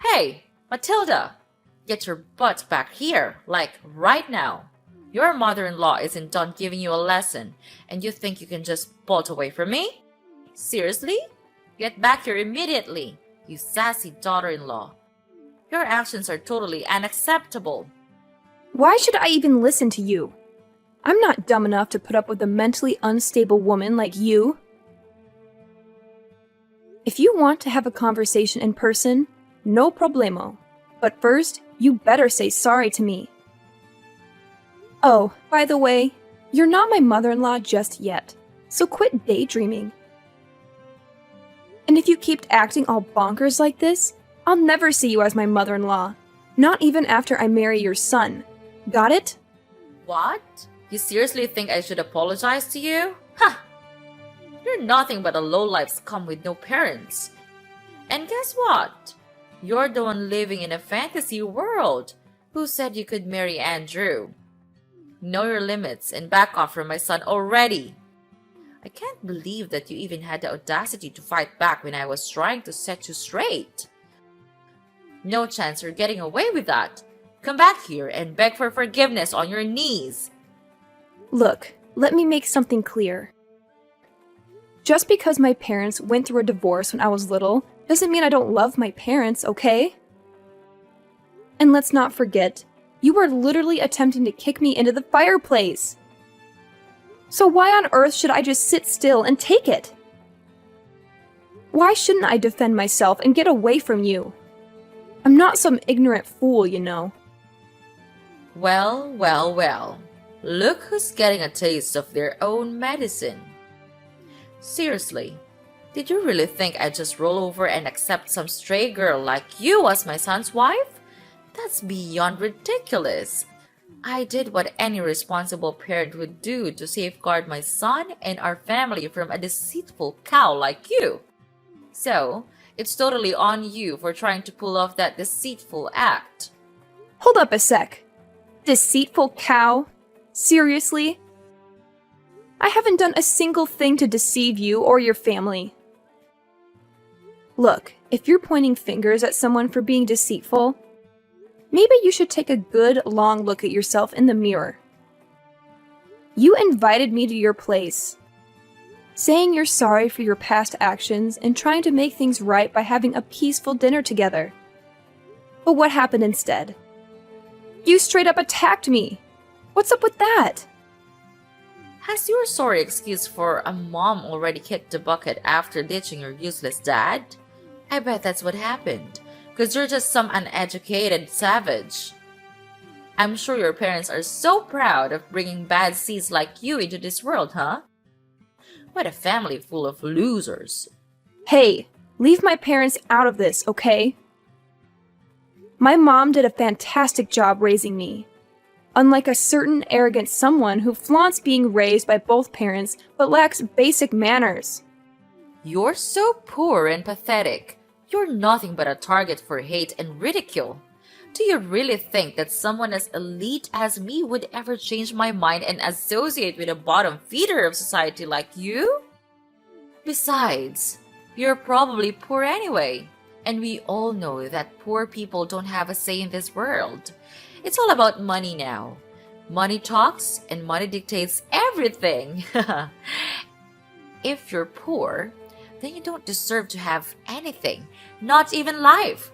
Hey, Matilda! Get your butt back here, like right now. Your mother-in-law isn't done giving you a lesson, and you think you can just bolt away from me? Seriously? Get back here immediately, you sassy daughter-in-law. Your actions are totally unacceptable. Why should I even listen to you? I'm not dumb enough to put up with a mentally unstable woman like you. If you want to have a conversation in person, no problemo. But first, you better say sorry to me. Oh, by the way, you're not my mother-in-law just yet, so quit daydreaming. And if you keep acting all bonkers like this, I'll never see you as my mother-in-law. Not even after I marry your son. Got it? What? You seriously think I should apologize to you? Ha! You're nothing but a lowlife scum with no parents. And guess what? You're the one living in a fantasy world. Who said you could marry Andrew? Know your limits and back off from my son already. I can't believe that you even had the audacity to fight back when I was trying to set you straight. No chance you're getting away with that. Come back here and beg for forgiveness on your knees. Look, let me make something clear. Just because my parents went through a divorce when I was little doesn't mean I don't love my parents, okay? And let's not forget, you were literally attempting to kick me into the fireplace. So why on earth should I just sit still and take it? Why shouldn't I defend myself and get away from you? I'm not some ignorant fool, you know. Well, well, well. Look who's getting a taste of their own medicine. Seriously, did you really think I'd just roll over and accept some stray girl like you as my son's wife? That's beyond ridiculous. I did what any responsible parent would do to safeguard my son and our family from a deceitful cow like you. So, it's totally on you for trying to pull off that deceitful act. Hold up a sec. Deceitful cow? Seriously? I haven't done a single thing to deceive you or your family. Look, if you're pointing fingers at someone for being deceitful, maybe you should take a good, long look at yourself in the mirror. You invited me to your place, saying you're sorry for your past actions and trying to make things right by having a peaceful dinner together. But what happened instead? You straight up attacked me. What's up with that? Has your sorry excuse for a mom already kicked the bucket after ditching your useless dad? I bet that's what happened. Because you're just some uneducated savage. I'm sure your parents are so proud of bringing bad seeds like you into this world, huh? What a family full of losers. Hey, leave my parents out of this, okay? My mom did a fantastic job raising me. Unlike a certain arrogant someone who flaunts being raised by both parents but lacks basic manners. You're so poor and pathetic. You're nothing but a target for hate and ridicule. Do you really think that someone as elite as me would ever change my mind and associate with a bottom feeder of society like you? Besides, you're probably poor anyway, and we all know that poor people don't have a say in this world. It's all about money now. Money talks and money dictates everything. If you're poor, then you don't deserve to have anything, not even life.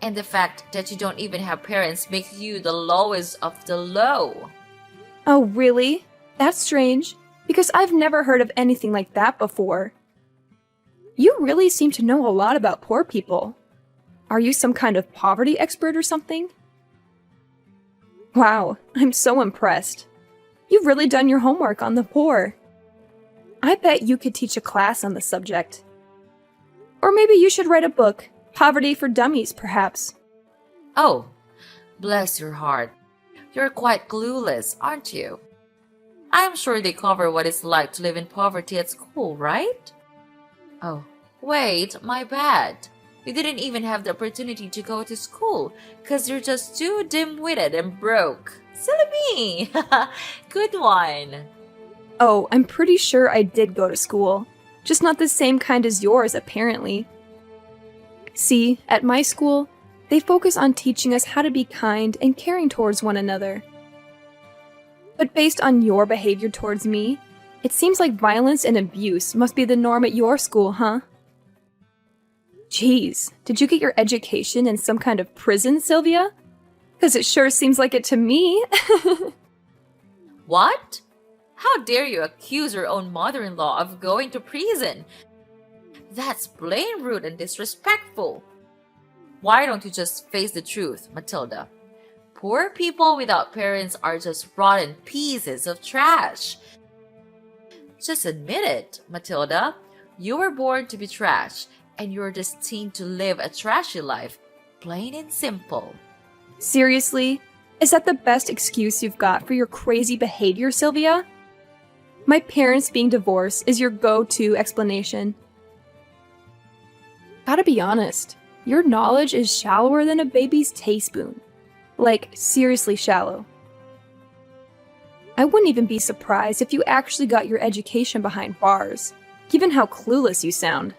And the fact that you don't even have parents makes you the lowest of the low. Oh, really? That's strange, because I've never heard of anything like that before. You really seem to know a lot about poor people. Are you some kind of poverty expert or something? Wow, I'm so impressed. You've really done your homework on the poor. I bet you could teach a class on the subject. Or maybe you should write a book. Poverty for Dummies, perhaps. Oh, bless your heart. You're quite clueless, aren't you? I'm sure they cover what it's like to live in poverty at school, right? Oh, wait, my bad. You didn't even have the opportunity to go to school because you're just too dim-witted and broke. Silly me! Good one. Oh, I'm pretty sure I did go to school. Just not the same kind as yours, apparently. See, at my school, they focus on teaching us how to be kind and caring towards one another. But based on your behavior towards me, it seems like violence and abuse must be the norm at your school, huh? Geez, did you get your education in some kind of prison, Sylvia? Because it sure seems like it to me. What? How dare you accuse your own mother-in-law of going to prison? That's plain rude and disrespectful. Why don't you just face the truth, Matilda? Poor people without parents are just rotten pieces of trash. Just admit it, Matilda. You were born to be trash, and you're destined to live a trashy life, plain and simple. Seriously? Is that the best excuse you've got for your crazy behavior, Sylvia? My parents being divorced is your go-to explanation. Gotta be honest, your knowledge is shallower than a baby's teaspoon. Like, seriously shallow. I wouldn't even be surprised if you actually got your education behind bars, given how clueless you sound.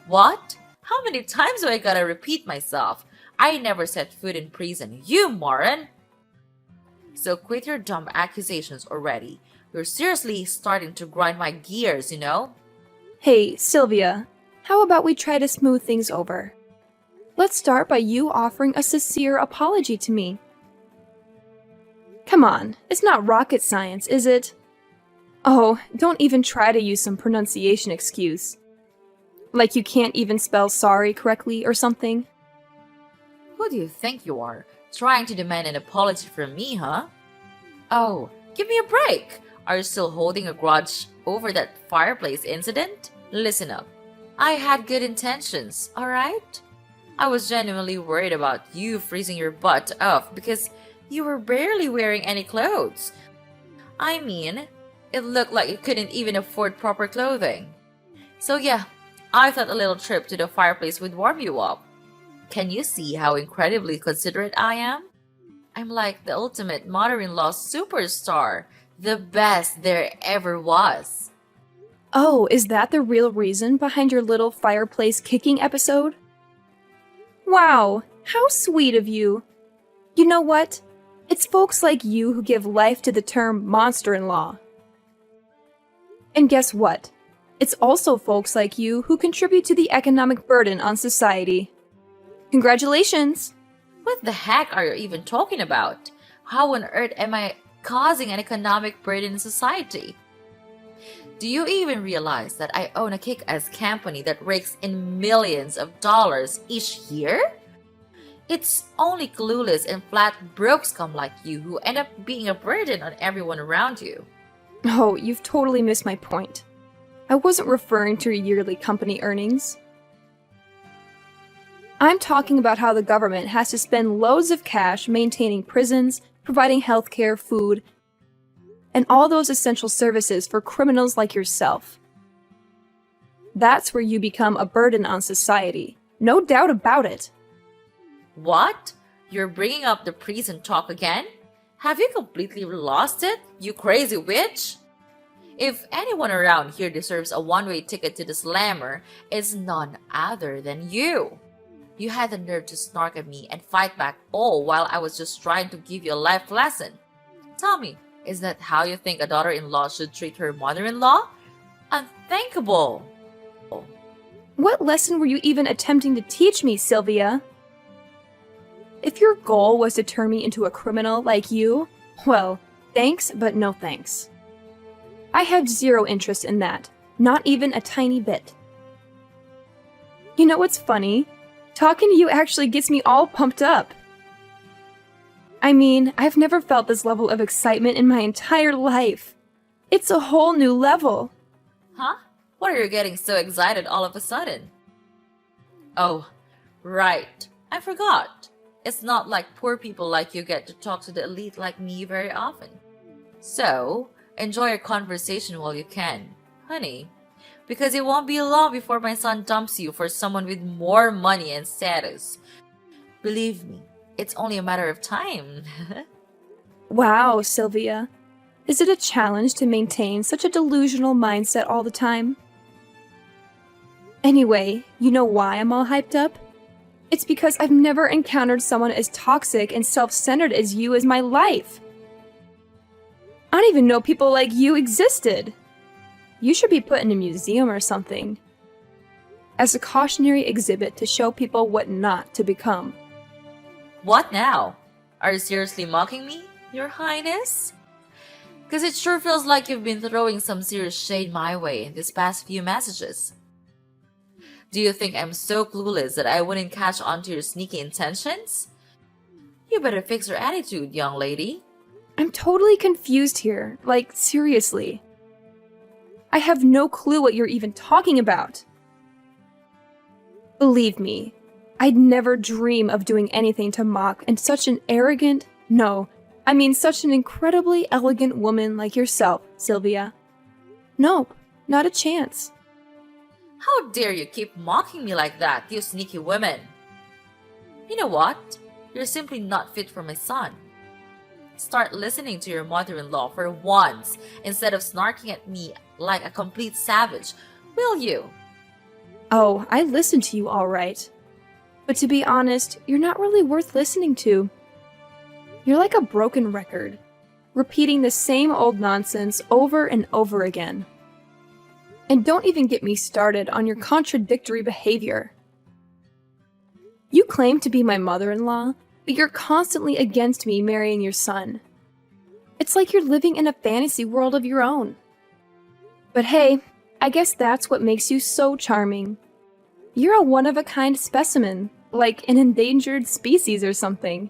What? How many times do I gotta repeat myself? I never set foot in prison, you moron! So quit your dumb accusations already. You're seriously starting to grind my gears, you know? Hey, Sylvia, how about we try to smooth things over? Let's start by you offering a sincere apology to me. Come on, it's not rocket science, is it? Oh, don't even try to use some pronunciation excuse. Like you can't even spell sorry correctly or something. Who do you think you are? Trying to demand an apology from me, huh? Oh, give me a break! Are you still holding a grudge over that fireplace incident? Listen up. I had good intentions, alright? I was genuinely worried about you freezing your butt off because you were barely wearing any clothes. I mean, it looked like you couldn't even afford proper clothing. So yeah, I thought a little trip to the fireplace would warm you up. Can you see how incredibly considerate I am? I'm like the ultimate mother-in-law superstar, the best there ever was. Oh, is that the real reason behind your little fireplace kicking episode? Wow, how sweet of you. You know what? It's folks like you who give life to the term monster-in-law. And guess what? It's also folks like you who contribute to the economic burden on society. Congratulations! What the heck are you even talking about? How on earth am I causing an economic burden in society? Do you even realize that I own a kick-ass company that rakes in millions of dollars each year? It's only clueless and flat broke scum like you who end up being a burden on everyone around you. Oh, you've totally missed my point. I wasn't referring to your yearly company earnings. I'm talking about how the government has to spend loads of cash maintaining prisons, providing healthcare, food, and all those essential services for criminals like yourself. That's where you become a burden on society. No doubt about it. What? You're bringing up the prison talk again? Have you completely lost it, you crazy witch? If anyone around here deserves a one-way ticket to the slammer, it's none other than you. You had the nerve to snark at me and fight back all while I was just trying to give you a life lesson. Tell me, is that how you think a daughter-in-law should treat her mother-in-law? Unthinkable! What lesson were you even attempting to teach me, Sylvia? If your goal was to turn me into a criminal like you, well, thanks, but no thanks. I have zero interest in that, not even a tiny bit. You know what's funny? Talking to you actually gets me all pumped up. I mean, I've never felt this level of excitement in my entire life. It's a whole new level. Huh? What are you getting so excited all of a sudden? Oh, right. I forgot. It's not like poor people like you get to talk to the elite like me very often. So, enjoy your conversation while you can, honey. Because it won't be long before my son dumps you for someone with more money and status. Believe me, it's only a matter of time. Wow, Sylvia. Is it a challenge to maintain such a delusional mindset all the time? Anyway, you know why I'm all hyped up? It's because I've never encountered someone as toxic and self-centered as you as my life. I don't even know people like you existed. You should be put in a museum or something, as a cautionary exhibit to show people what not to become. What now? Are you seriously mocking me, Your Highness? Because it sure feels like you've been throwing some serious shade my way in these past few messages. Do you think I'm so clueless that I wouldn't catch on to your sneaky intentions? You better fix your attitude, young lady. I'm totally confused here, like seriously. I have no clue what you're even talking about. Believe me, I'd never dream of doing anything to mock and such an arrogant, such an incredibly elegant woman like yourself, Sylvia. Nope, not a chance. How dare you keep mocking me like that, you sneaky woman? You know what? You're simply not fit for my son. Start listening to your mother-in-law for once instead of snarking at me like a complete savage, will you? Oh, I listen to you all right. But to be honest, you're not really worth listening to. You're like a broken record, repeating the same old nonsense over and over again. And don't even get me started on your contradictory behavior. You claim to be my mother-in-law, but you're constantly against me marrying your son. It's like you're living in a fantasy world of your own. But hey, I guess that's what makes you so charming. You're a one-of-a-kind specimen, like an endangered species or something.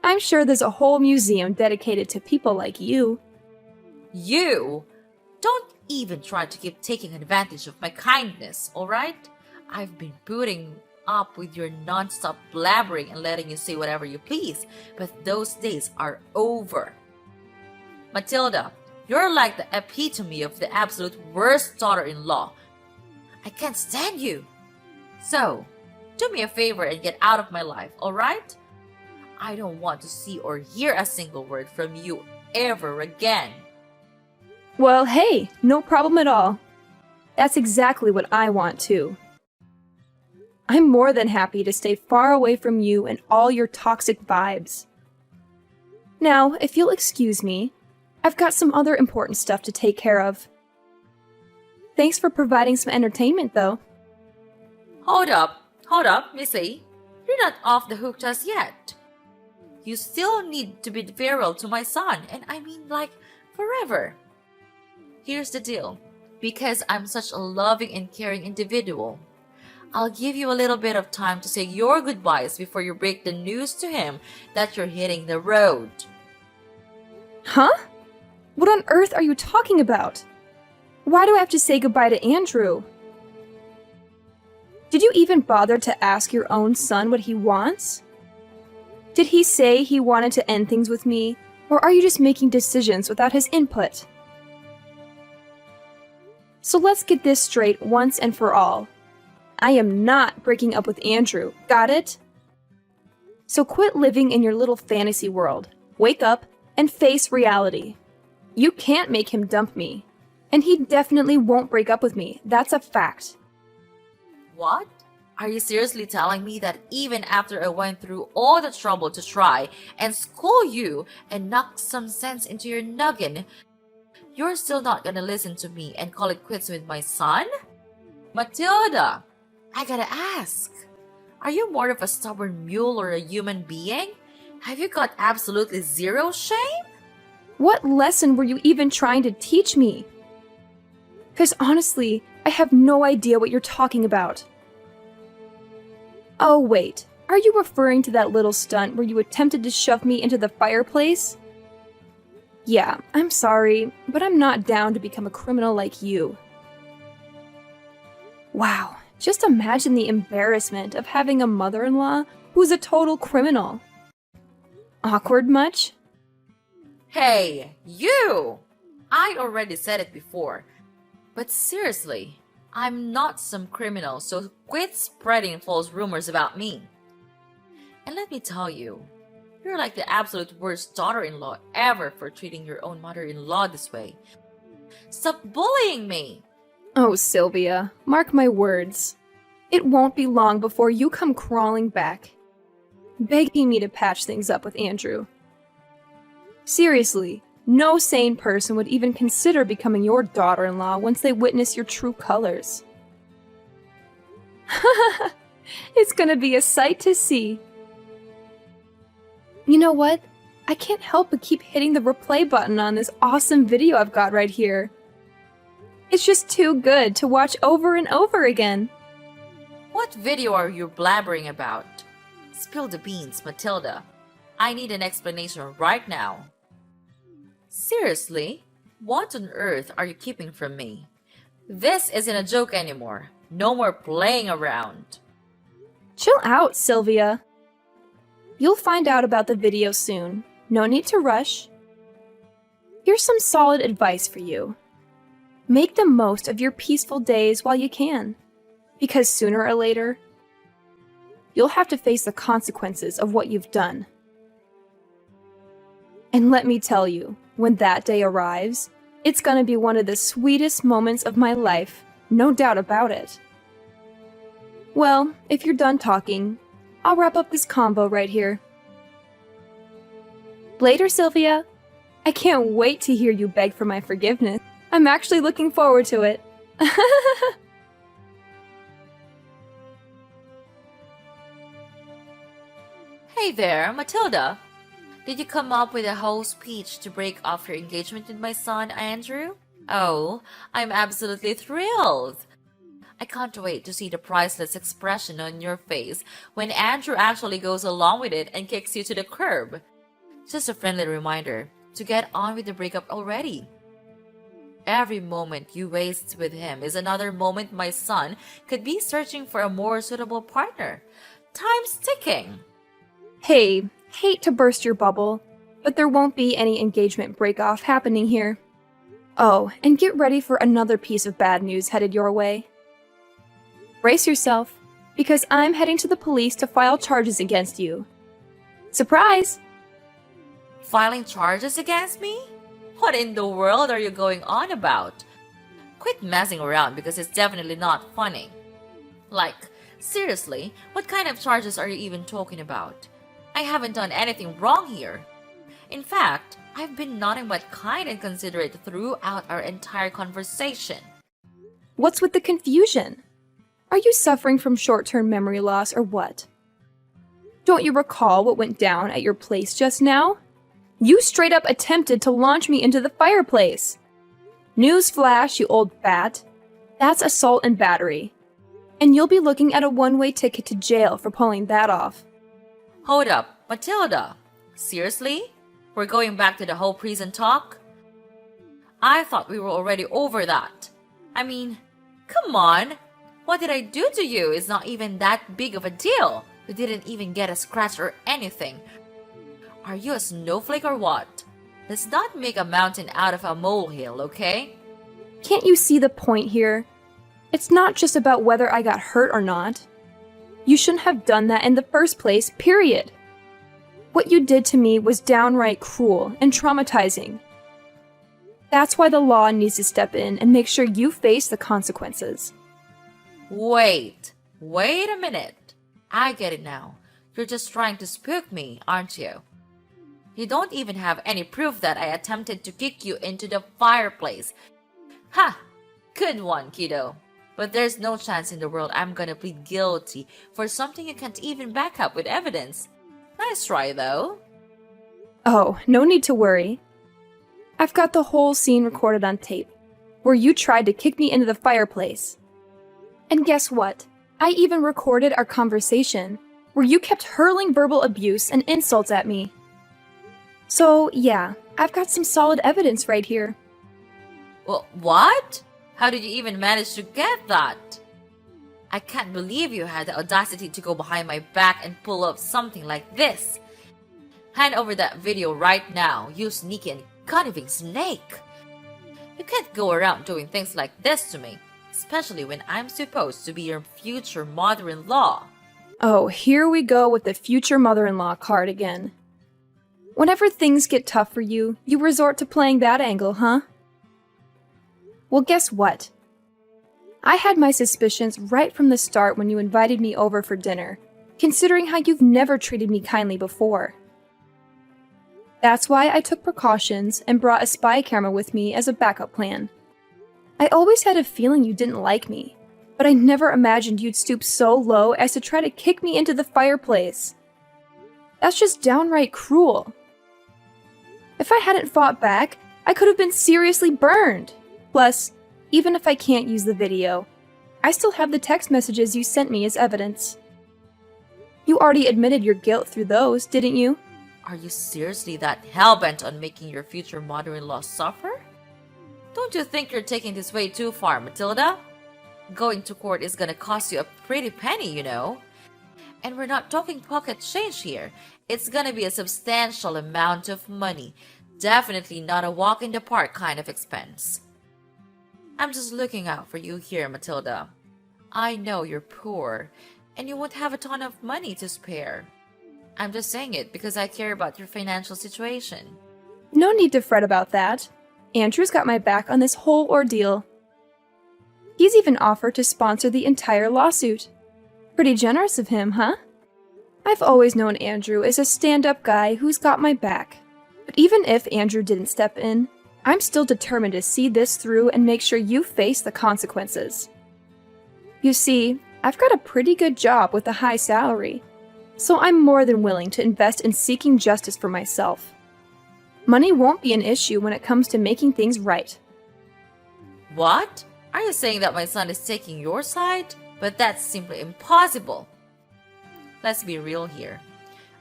I'm sure there's a whole museum dedicated to people like you. You? Don't even try to keep taking advantage of my kindness, alright? I've been putting up with your non-stop blabbering and letting you say whatever you please, but those days are over. Matilda, you're like the epitome of the absolute worst daughter-in-law. I can't stand you. So, do me a favor and get out of my life, alright? I don't want to see or hear a single word from you ever again. Well, hey, no problem at all. That's exactly what I want too. I'm more than happy to stay far away from you and all your toxic vibes. Now, if you'll excuse me, I've got some other important stuff to take care of. Thanks for providing some entertainment, though. Hold up, Missy. You're not off the hook just yet. You still need to be virile to my son, and I mean like forever. Here's the deal. Because I'm such a loving and caring individual, I'll give you a little bit of time to say your goodbyes before you break the news to him that you're hitting the road. Huh? What on earth are you talking about? Why do I have to say goodbye to Andrew? Did you even bother to ask your own son what he wants? Did he say he wanted to end things with me, or are you just making decisions without his input? So let's get this straight once and for all. I am not breaking up with Andrew, got it? So quit living in your little fantasy world. Wake up and face reality. You can't make him dump me. And he definitely won't break up with me, that's a fact. What? Are you seriously telling me that even after I went through all the trouble to try and school you and knock some sense into your noggin, you're still not gonna listen to me and call it quits with my son? Matilda, I gotta ask, are you more of a stubborn mule or a human being? Have you got absolutely zero shame? What lesson were you even trying to teach me? Because honestly, I have no idea what you're talking about. Oh wait, are you referring to that little stunt where you attempted to shove me into the fireplace? Yeah, I'm sorry, but I'm not down to become a criminal like you. Wow, just imagine the embarrassment of having a mother-in-law who's a total criminal. Awkward much? Hey, you! I already said it before, but seriously, I'm not some criminal, so quit spreading false rumors about me. And let me tell you, you're like the absolute worst daughter-in-law ever for treating your own mother-in-law this way. Stop bullying me! Oh, Sylvia, mark my words. It won't be long before you come crawling back, begging me to patch things up with Andrew. Seriously, no sane person would even consider becoming your daughter-in-law once they witness your true colors. It's gonna be a sight to see. You know what? I can't help but keep hitting the replay button on this awesome video I've got right here. It's just too good to watch over and over again. What video are you blabbering about? Spill the beans, Matilda. I need an explanation right now. Seriously? What on earth are you keeping from me? This isn't a joke anymore. No more playing around. Chill out, Sylvia. You'll find out about the video soon. No need to rush. Here's some solid advice for you. Make the most of your peaceful days while you can, because sooner or later, you'll have to face the consequences of what you've done. And let me tell you, when that day arrives, it's gonna be one of the sweetest moments of my life, no doubt about it. Well, if you're done talking, I'll wrap up this combo right here. Later, Sylvia. I can't wait to hear you beg for my forgiveness. I'm actually looking forward to it. Hey there, Matilda. Did you come up with a whole speech to break off your engagement with my son, Andrew? Oh, I'm absolutely thrilled. I can't wait to see the priceless expression on your face when Andrew actually goes along with it and kicks you to the curb. Just a friendly reminder to get on with the breakup already. Every moment you waste with him is another moment my son could be searching for a more suitable partner. Time's ticking. Hey, hate to burst your bubble, but there won't be any engagement break-off happening here. Oh, and get ready for another piece of bad news headed your way. Brace yourself, because I'm heading to the police to file charges against you. Surprise! Filing charges against me? What in the world are you going on about? Quit messing around because it's definitely not funny. Like, seriously, what kind of charges are you even talking about? I haven't done anything wrong here. In fact, I've been nothing but kind and considerate throughout our entire conversation. What's with the confusion? Are you suffering from short-term memory loss or what? Don't you recall what went down at your place just now? You straight up attempted to launch me into the fireplace. Newsflash, you old bat. That's assault and battery. And you'll be looking at a one-way ticket to jail for pulling that off. Hold up, Matilda. Seriously? We're going back to the whole prison talk? I thought we were already over that. I mean, come on. What did I do to you is not even that big of a deal. You didn't even get a scratch or anything. Are you a snowflake or what? Let's not make a mountain out of a molehill, okay? Can't you see the point here? It's not just about whether I got hurt or not. You shouldn't have done that in the first place, period. What you did to me was downright cruel and traumatizing. That's why the law needs to step in and make sure you face the consequences. Wait a minute. I get it now. You're just trying to spook me, aren't you? You don't even have any proof that I attempted to kick you into the fireplace. Ha! Good one, kiddo. But there's no chance in the world I'm gonna plead guilty for something you can't even back up with evidence. Nice try, though. Oh, no need to worry. I've got the whole scene recorded on tape, where you tried to kick me into the fireplace. And guess what? I even recorded our conversation, where you kept hurling verbal abuse and insults at me. So, yeah, I've got some solid evidence right here. Well, what? How did you even manage to get that? I can't believe you had the audacity to go behind my back and pull up something like this. Hand over that video right now, you sneaky and conniving snake. You can't go around doing things like this to me, especially when I'm supposed to be your future mother-in-law. Oh, here we go with the future mother-in-law card again. Whenever things get tough for you, you resort to playing that angle, huh? Well, guess what? I had my suspicions right from the start when you invited me over for dinner, considering how you've never treated me kindly before. That's why I took precautions and brought a spy camera with me as a backup plan. I always had a feeling you didn't like me, but I never imagined you'd stoop so low as to try to kick me into the fireplace. That's just downright cruel. If I hadn't fought back, I could have been seriously burned. Plus, even if I can't use the video, I still have the text messages you sent me as evidence. You already admitted your guilt through those, didn't you? Are you seriously that hell-bent on making your future mother-in-law suffer? Don't you think you're taking this way too far, Matilda? Going to court is gonna cost you a pretty penny, you know. And we're not talking pocket change here. It's gonna be a substantial amount of money. Definitely not a walk in the park kind of expense. I'm just looking out for you here, Matilda. I know you're poor, and you won't have a ton of money to spare. I'm just saying it because I care about your financial situation. No need to fret about that. Andrew's got my back on this whole ordeal. He's even offered to sponsor the entire lawsuit. Pretty generous of him, huh? I've always known Andrew as a stand-up guy who's got my back. But even if Andrew didn't step in, I'm still determined to see this through and make sure you face the consequences. You see, I've got a pretty good job with a high salary, so I'm more than willing to invest in seeking justice for myself. Money won't be an issue when it comes to making things right. What? Are you saying that my son is taking your side? But that's simply impossible. Let's be real here.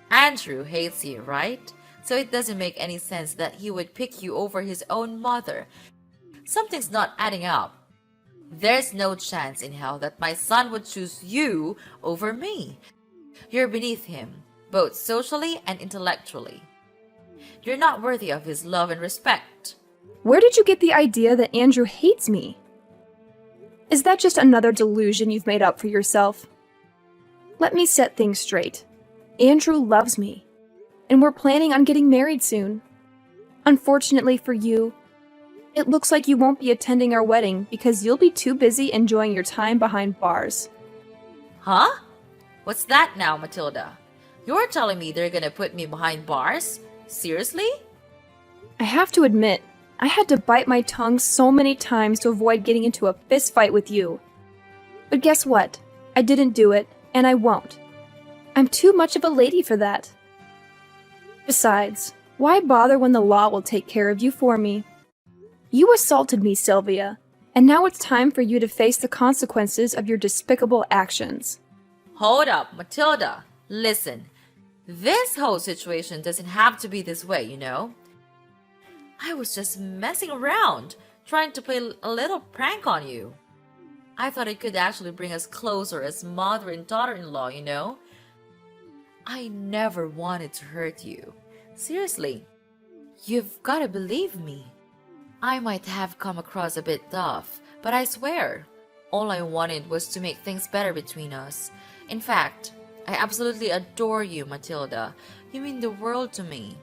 Andrew hates you, right? So it doesn't make any sense that he would pick you over his own mother. Something's not adding up. There's no chance in hell that my son would choose you over me. You're beneath him, both socially and intellectually. You're not worthy of his love and respect. Where did you get the idea that Andrew hates me? Is that just another delusion you've made up for yourself? Let me set things straight. Andrew loves me, and we're planning on getting married soon. Unfortunately for you, it looks like you won't be attending our wedding because you'll be too busy enjoying your time behind bars. Huh? What's that now, Matilda? You're telling me they're gonna put me behind bars? Seriously? I have to admit, I had to bite my tongue so many times to avoid getting into a fist fight with you. But guess what? I didn't do it, and I won't. I'm too much of a lady for that. Besides, why bother when the law will take care of you for me? You assaulted me, Sylvia, and now it's time for you to face the consequences of your despicable actions. Hold up, Matilda. Listen, this whole situation doesn't have to be this way, you know? I was just messing around, trying to play a little prank on you. I thought it could actually bring us closer as mother and daughter-in-law, you know? I never wanted to hurt you. Seriously, you've gotta believe me. I might have come across a bit tough, but I swear, all I wanted was to make things better between us. In fact, I absolutely adore you, Matilda. You mean the world to me.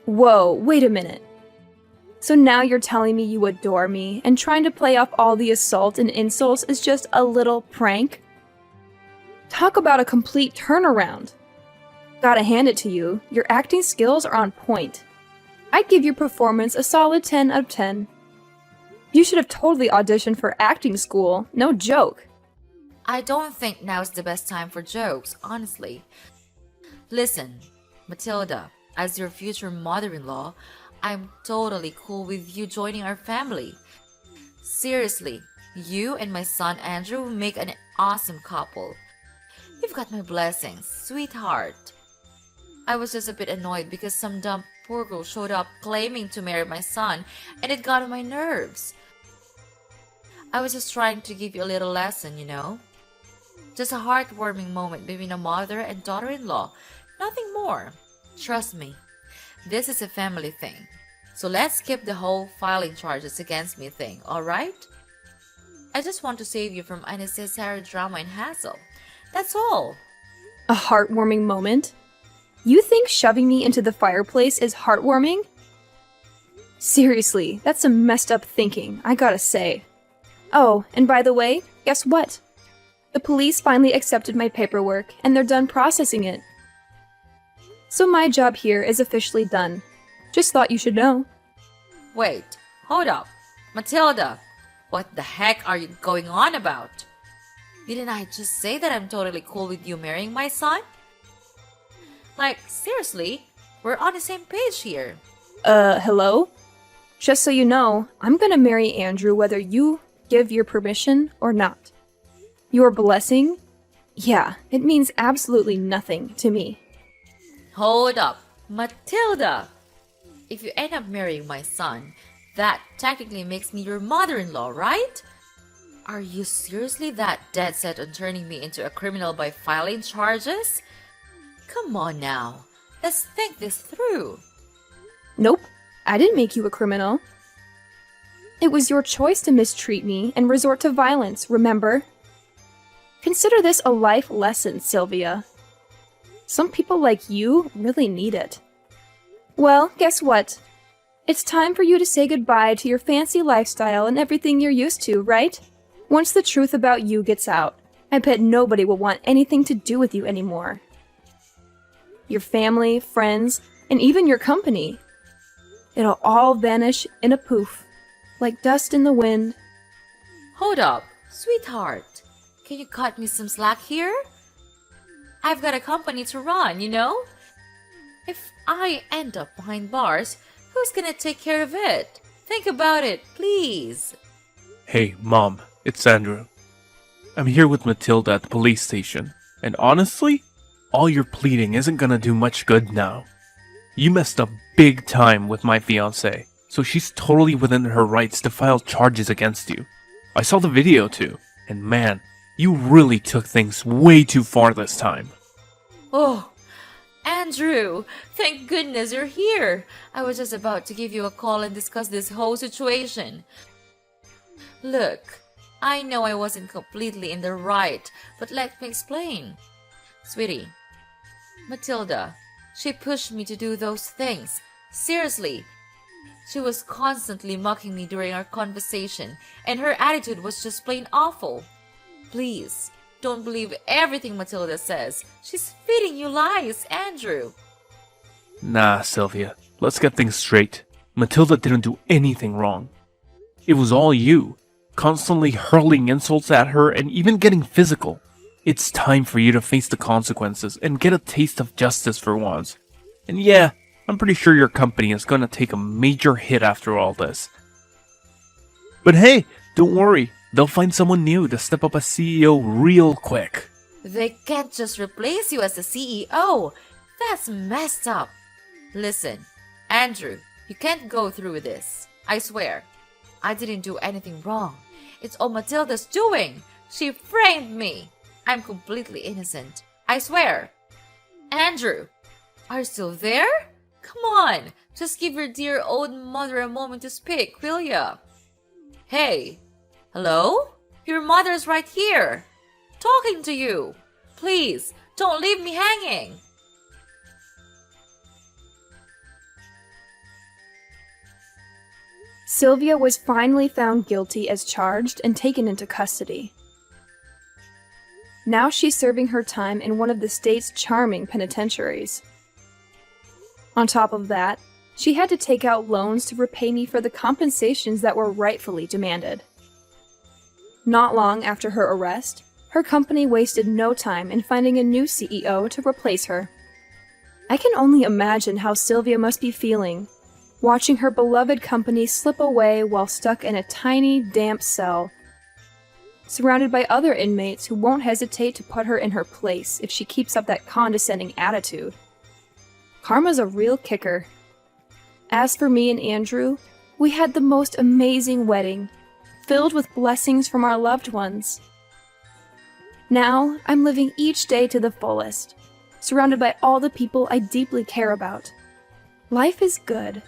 Whoa, wait a minute. So now you're telling me you adore me, and trying to play off all the assault and insults is just a little prank? Talk about a complete turnaround. Gotta hand it to you, your acting skills are on point. I'd give your performance a solid 10 out of 10. You should have totally auditioned for acting school, no joke. I don't think now's the best time for jokes, honestly. Listen, Matilda, as your future mother-in-law, I'm totally cool with you joining our family. Seriously, you and my son Andrew make an awesome couple. You've got my blessings, sweetheart. I was just a bit annoyed because some dumb poor girl showed up claiming to marry my son, and it got on my nerves. I was just trying to give you a little lesson, you know? Just a heartwarming moment between a mother and daughter-in-law. Nothing more. Trust me, this is a family thing. So let's skip the whole filing charges against me thing, alright? I just want to save you from unnecessary drama and hassle. That's all. A heartwarming moment? You think shoving me into the fireplace is heartwarming? Seriously, that's some messed up thinking, I gotta say. Oh, and by the way, guess what? The police finally accepted my paperwork, and they're done processing it. So my job here is officially done. Just thought you should know. Wait, hold up. Matilda, what the heck are you going on about? Didn't I just say that I'm totally cool with you marrying my son? Like, seriously, we're on the same page here. Hello? Just so you know, I'm gonna marry Andrew whether you give your permission or not. Your blessing? Yeah, it means absolutely nothing to me. Hold up, Matilda! If you end up marrying my son, that technically makes me your mother-in-law, right? Are you seriously that dead set on turning me into a criminal by filing charges? Come on now, let's think this through. Nope, I didn't make you a criminal. It was your choice to mistreat me and resort to violence, remember? Consider this a life lesson, Sylvia. Some people like you really need it. Well, guess what? It's time for you to say goodbye to your fancy lifestyle and everything you're used to, right? Once the truth about you gets out, I bet nobody will want anything to do with you anymore. Your family, friends, and even your company. It'll all vanish in a poof, like dust in the wind. Hold up, sweetheart. Can you cut me some slack here? I've got a company to run, you know? If I end up behind bars, who's gonna take care of it? Think about it, please. Hey, Mom, it's Andrew. I'm here with Matilda at the police station, and honestly, all your pleading isn't gonna do much good now. You messed up big time with my fiancée, so she's totally within her rights to file charges against you. I saw the video too, and man, you really took things way too far this time. Oh, Andrew, thank goodness you're here. I was just about to give you a call and discuss this whole situation. Look, I know I wasn't completely in the right, but let me explain. Sweetie, Matilda, she pushed me to do those things. Seriously. She was constantly mocking me during our conversation, and her attitude was just plain awful. Please, don't believe everything Matilda says. She's feeding you lies, Andrew. Nah, Sylvia, let's get things straight. Matilda didn't do anything wrong. It was all you, constantly hurling insults at her and even getting physical. It's time for you to face the consequences and get a taste of justice for once. And yeah, I'm pretty sure your company is gonna take a major hit after all this. But hey, don't worry, they'll find someone new to step up as CEO real quick. They can't just replace you as the CEO. That's messed up. Listen, Andrew, you can't go through with this. I swear. I didn't do anything wrong. It's all Matilda's doing. She framed me. I'm completely innocent. I swear. Andrew, are you still there? Come on, just give your dear old mother a moment to speak, will ya? Hey, hello? Your mother's right here, talking to you. Please, don't leave me hanging. Sylvia was finally found guilty as charged and taken into custody. Now she's serving her time in one of the state's charming penitentiaries. On top of that, she had to take out loans to repay me for the compensations that were rightfully demanded. Not long after her arrest, her company wasted no time in finding a new CEO to replace her. I can only imagine how Sylvia must be feeling, watching her beloved company slip away while stuck in a tiny, damp cell, surrounded by other inmates who won't hesitate to put her in her place if she keeps up that condescending attitude. Karma's a real kicker. As for me and Andrew, we had the most amazing wedding, filled with blessings from our loved ones. Now, I'm living each day to the fullest, surrounded by all the people I deeply care about. Life is good.